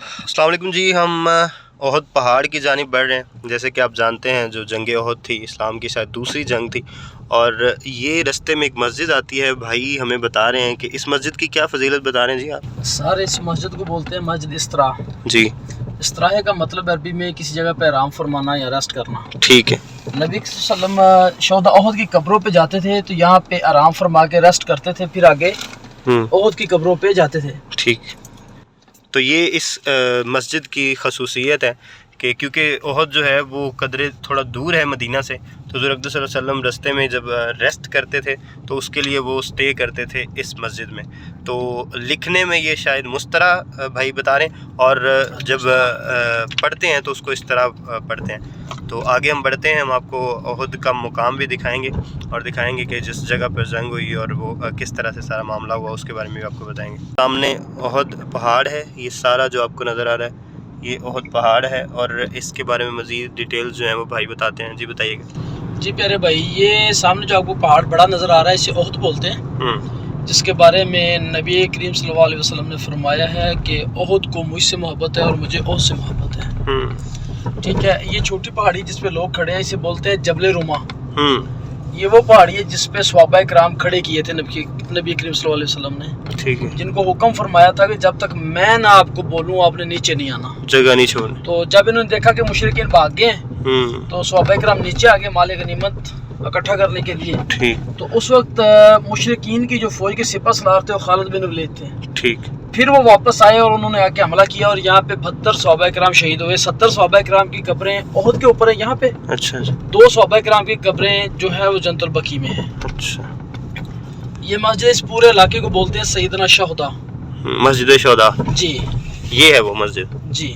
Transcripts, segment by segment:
अस्सलाम वालेकुम जी। हम ओहद पहाड़ की जानिब बढ़ रहे हैं। जैसे कि आप जानते हैं जो जंग ओहद थी इस्लाम की शायद दूसरी जंग थी, और ये रास्ते में एक मस्जिद आती है। भाई हमें बता रहे हैं कि इस मस्जिद की क्या फजीलत बता रहे हैं जी आप। सर इस मस्जिद को बोलते हैं मस्जिद इस्तराह। जी, इस्तराह का मतलब अरबी में किसी जगह पे आराम फरमाना या रेस्ट करना। ठीक है। नबी सल्लम शोदा ओहद की कब्रों पे जाते थे तो यहाँ पे आराम फरमा के रेस्ट करते थे, फिर आगे ओहद की कब्रों पे जाते थे। ठीक। तो ये इस मस्जिद की खसूसियत है कि क्योंकि ओहद जो है वो कदरे थोड़ा दूर है मदीना से, तो हुज़ूर अक़दस सल्लल्लाहु अलैहि वसल्लम रास्ते में जब रेस्ट करते थे तो उसके लिए वो स्टे करते थे इस मस्जिद में। तो लिखने में ये शायद मुस्तरा भाई बता रहे हैं, और जब पढ़ते हैं तो उसको इस तरह पढ़ते हैं। तो आगे हम बढ़ते हैं, हम आपको ओहद का मुकाम भी दिखाएंगे और दिखाएंगे कि जिस जगह पर जंग हुई और वो किस तरह से सारा मामला हुआ उसके बारे में भी आपको बताएंगे। सामने ओहद पहाड़ है, ये सारा जो आपको नज़र आ रहा है ये ओहद पहाड़ है, और इसके बारे में मज़ीद डिटेल्स जो हैं वो भाई बताते हैं। जी बताइएगा। जी प्यारे भाई, ये सामने जो आपको पहाड़ बड़ा नज़र आ रहा है इसे ओहद बोलते हैं, जिसके बारे में नबी करीम सल्लल्लाहु अलैहि वसल्लम ने फरमाया है कि ओहद को मुझसे मोहब्बत है और मुझे ओहद से मोहब्बत है। ठीक है, ये छोटी पहाड़ी जिस पे लोग खड़े हैं इसे बोलते हैं जबल रुमा। ये वो पहाड़ी है जिस पे सहाबाए किराम खड़े किए थे नबी करीम सल्लल्लाहु अलैहि वसल्लम ने। ठीक है। जिनको हुक्म फरमाया था कि जब तक मैं ना आपको बोलूं आपने नीचे नहीं आना, जगह नहीं छोड़नी। तो जब इन्होंने देखा कि मुशरिकीन भाग गए तो सहाबाए किराम नीचे आ गए माले गनीमत इकट्ठा करने के लिए। ठीक। तो उस वक्त मुशरिकीन की जो फौज के सिपह सलार थे वो खालिद बिन वलीद थे। ठीक। फिर वो वापस आए और उन्होंने आके हमला किया और यहाँ पे 72 सहाबाए किराम शहीद हुए। 70 सहाबाए किराम की कब्रें ओहद के ऊपर है यहाँ पे। अच्छा। 2 सहाबाए किराम की कब्रें जो है वो जन्नतुल बकी में है। अच्छा। ये मस्जिद इस पूरे इलाके को बोलते हैं सैयदना शोहदा, मस्जिद शोहदा। जी, ये है वो मस्जिद। जी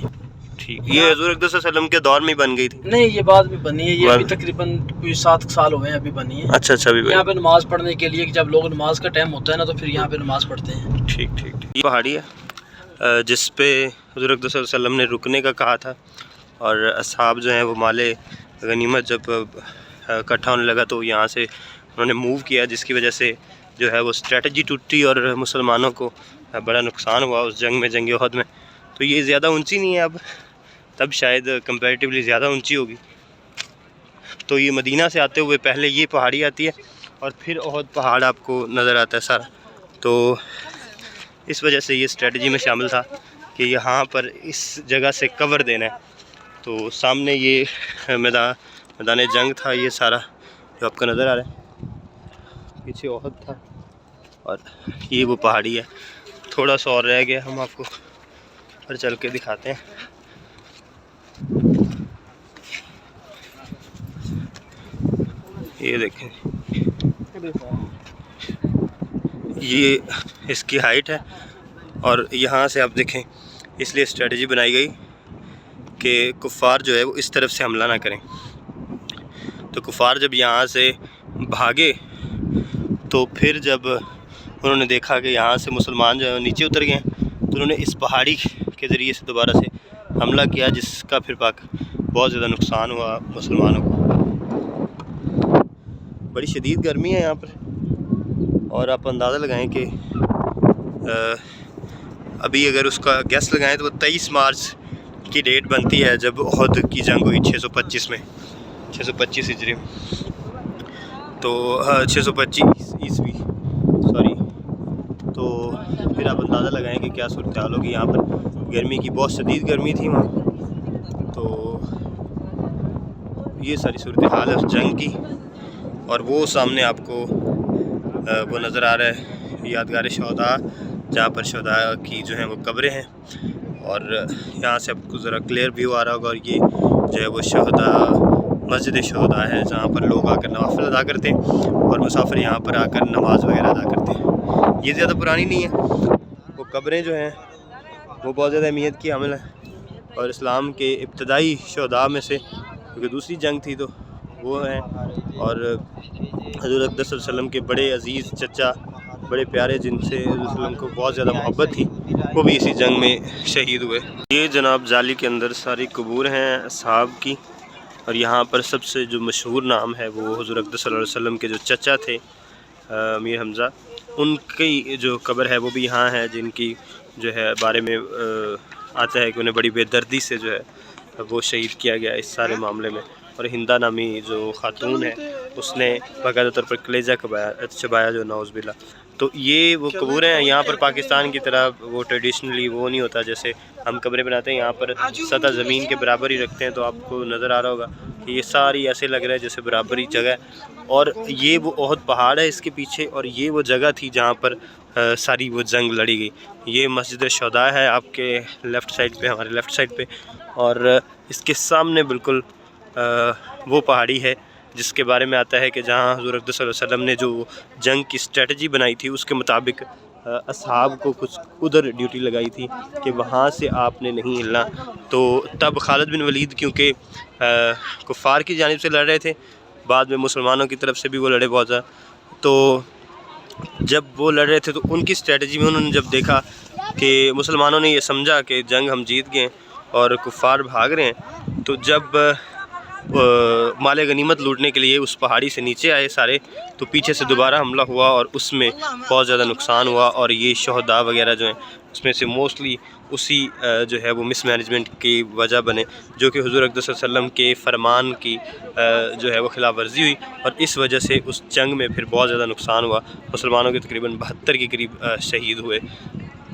ठीक। ये हुज़ूर अक़दस सल्लल्लाहु अलैहि वसल्लम के दौर में बन गई थी? नहीं, ये बाद में बनी है। ये अभी तकरीबन कोई 7 साल हुए हैं अभी बनी है। अच्छा अच्छा। यहाँ पे नमाज पढ़ने के लिए जब लोग नमाज का टाइम होता है ना तो फिर यहाँ पे नमाज पढ़ते हैं। ठीक ठीक ठीक। ये पहाड़ी है जिस पे हुज़ूर अक़दस सल्लल्लाहु अलैहि वसल्लम ने रुकने का कहा था, और असहाब जो हैं वो माले गनीमत जब इकट्ठा होने लगा तो यहाँ से उन्होंने मूव किया, जिसकी वजह से जो है वो स्ट्रेटजी टूटी और मुसलमानों को बड़ा नुकसान हुआ उस जंग में, जंग ओहद में। तो ये ज़्यादा ऊंची नहीं है अब, तब शायद कंपैरेटिवली ज़्यादा ऊंची होगी। तो ये मदीना से आते हुए पहले ये पहाड़ी आती है और फिर ओहद पहाड़ आपको नज़र आता है सारा। तो इस वजह से ये स्ट्रेटजी में शामिल था कि यहाँ पर इस जगह से कवर देना है। तो सामने ये मैदान जंग था, ये सारा जो आपको नज़र आ रहा है, पीछे ओहद था और ये वो पहाड़ी है। थोड़ा सा और रह गया, हम आपको पर चल के दिखाते हैं। ये देखें, ये इसकी हाइट है, और यहाँ से आप देखें इसलिए स्ट्रेटजी बनाई गई कि कुफ़ार जो है वो इस तरफ से हमला ना करें। तो कुफ़ार जब यहाँ से भागे तो फिर जब उन्होंने देखा कि यहाँ से मुसलमान जो है नीचे उतर गए तो उन्होंने इस पहाड़ी के ज़रिए से दोबारा से हमला किया, जिसका फिर बहुत ज़्यादा नुकसान हुआ मुसलमानों को। बड़ी शदीद गर्मी है यहाँ पर, और आप अंदाज़ा लगाएं कि अभी अगर उसका गैस लगाएं तो 23 मार्च की डेट बनती है जब ओहद की जंग हुई 625 में, 625 हिजरी में। तो 625 ईस्वी, सॉरी। तो फिर आप अंदाज़ा लगाएं कि क्या सूरत हाल होगी। यहाँ पर गर्मी की बहुत शदीद गर्मी थी वहाँ। तो ये सारी सूरत हाल है उस जंग की। और वो सामने आपको वो नज़र आ रहा है यादगार शोहदा, जहाँ पर शोहदा की जो है वो कब्रें हैं। और यहाँ से आपको ज़रा क्लियर व्यू आ रहा होगा, और ये जो है वो शोहदा मस्जिद शोहदा है जहाँ पर लोग आकर नवाफिल अदा करते हैं और मुसाफिर यहाँ पर आकर नमाज वगैरह अदा करते हैं। ये ज़्यादा पुरानी नहीं है, वो कब्रें जो हैं वो बहुत ज़्यादा अहमियत की हामिल है, और इस्लाम के इब्तदाई शोहदा में से, क्योंकि दूसरी जंग थी तो वो हैं। और हुज़ूर अक़दस सल्लल्लाहु अलैहि वसल्लम के बड़े अज़ीज़ चचा, बड़े प्यारे, जिनसे हुज़ूर वसल्लम को बहुत ज़्यादा मोहब्बत थी, वो भी इसी जंग में शहीद हुए। ये जनाब जाली के अंदर सारी कबूर हैं असहाब की, और यहाँ पर सबसे जो मशहूर नाम है वो हुज़ूर अक़दस सल्लल्लाहु अलैहि वसल्लम के जो चचा थे अमीर हमज़ा, उनकी जो कब्र है वो भी यहाँ है, जिनकी जो है बारे में आता है कि उन्हें बड़ी बेदर्दी से जो है वो शहीद किया गया इस सारे मामले में। और हिंदा नामी जो खातून है उसने बाकायदा तौर पर कलेजा चबाया जो नाउज़ुबिल्लाह। तो ये वो कब्र हैं। यहाँ पर पाकिस्तान की तरह वो ट्रेडिशनली वो नहीं होता, जैसे हम कब्रें बनाते हैं यहाँ पर सतह ज़मीन के बराबर ही रखते हैं। तो आपको नज़र आ रहा होगा कि ये सारी ऐसे लग रहा है जैसे बराबर ही जगह है। और ये वो ओहद पहाड़ है इसके पीछे, और ये वो जगह थी जहाँ पर सारी वो जंग लड़ी गई। ये मस्जिद शुहदा है आपके लेफ़्ट साइड पे, हमारे लेफ़्ट साइड पे, और इसके सामने बिल्कुल वो पहाड़ी है जिसके बारे में आता है कि जहाँ हुज़ूर अक़दस सल्लल्लाहु अलैहि वसल्लम ने जो जंग की स्ट्रेटजी बनाई थी उसके मुताबिक असहाब को कुछ उधर ड्यूटी लगाई थी कि वहाँ से आपने नहीं हिलना। तो तब खालिद बिन वलीद क्योंकि कुफ़ार की जानिब से लड़ रहे थे, बाद में मुसलमानों की तरफ से भी वो लड़े बहुत ज़्यादा। तो जब वो लड़ रहे थे तो उनकी स्ट्रेटजी में उन्होंने जब देखा कि मुसलमानों ने ये समझा कि जंग हम जीत गए और कुफ़ार भाग रहे हैं, तो जब माले गनीमत लूटने के लिए उस पहाड़ी से नीचे आए सारे, तो पीछे से दोबारा हमला हुआ और उसमें बहुत ज़्यादा नुकसान हुआ। और ये शहदा वगैरह जो हैं उसमें से मोस्टली उसी जो है वो मिसमैनेजमेंट की वजह बने, जो कि हुज़ूर अक़दस सल्लल्लाहु अलैहि वसल्लम के फ़रमान की जो है वो खिलाफ वर्जी हुई। और इस वजह से उस जंग में फिर बहुत ज़्यादा नुकसान हुआ, मुसलमानों के तकरीबन 72 के करीब शहीद हुए।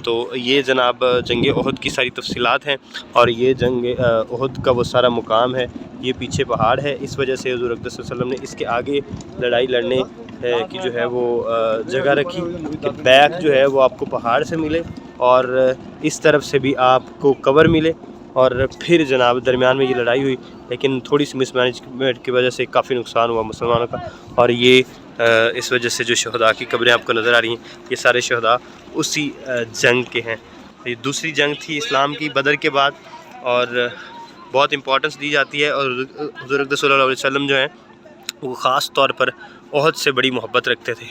तो ये जनाब जंग ओहद की सारी तफसीलात हैं, और ये जंग ओहद का वो सारा मुकाम है। ये पीछे पहाड़ है, इस वजह से हुज़ूर अक़दस सल्लल्लाहु अलैहि वसल्लम ने इसके आगे लड़ाई लड़ने की जो है वो जगह रखी कि बैक जो है वो आपको पहाड़ से मिले और इस तरफ से भी आपको कवर मिले। और फिर जनाब दरमियान में ये लड़ाई हुई, लेकिन थोड़ी सी मिसमैनेजमेंट की वजह से काफ़ी नुकसान हुआ मुसलमानों का। और ये इस वजह से जो शहदा की कब्रें आपको नज़र आ रही हैं, ये सारे शहदा उसी जंग के हैं। ये दूसरी जंग थी इस्लाम की बदर के बाद, और बहुत इंपॉर्टेंस दी जाती है। और हुज़ूर अक़दस सल्लल्लाहु अलैहि वसल्लम जो हैं वो ख़ास तौर पर ओहद से बड़ी मोहब्बत रखते थे,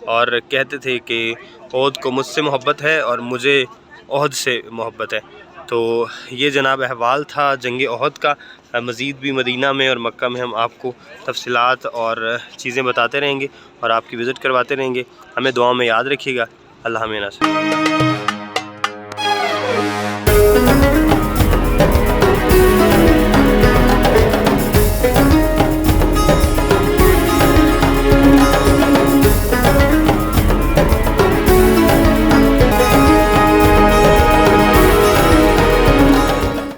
और कहते थे कि ओहद को मुझसे मोहब्बत है और मुझे ओहद से मोहब्बत है। तो ये जनाब अहवाल था जंग ओहद का। मज़ीद भी मदीना में और मक्का में हम आपको तफसीलात और चीज़ें बताते रहेंगे और आपकी विज़िट करवाते रहेंगे। हमें दुआ में याद रखिएगा। अल्लाह में नासिर।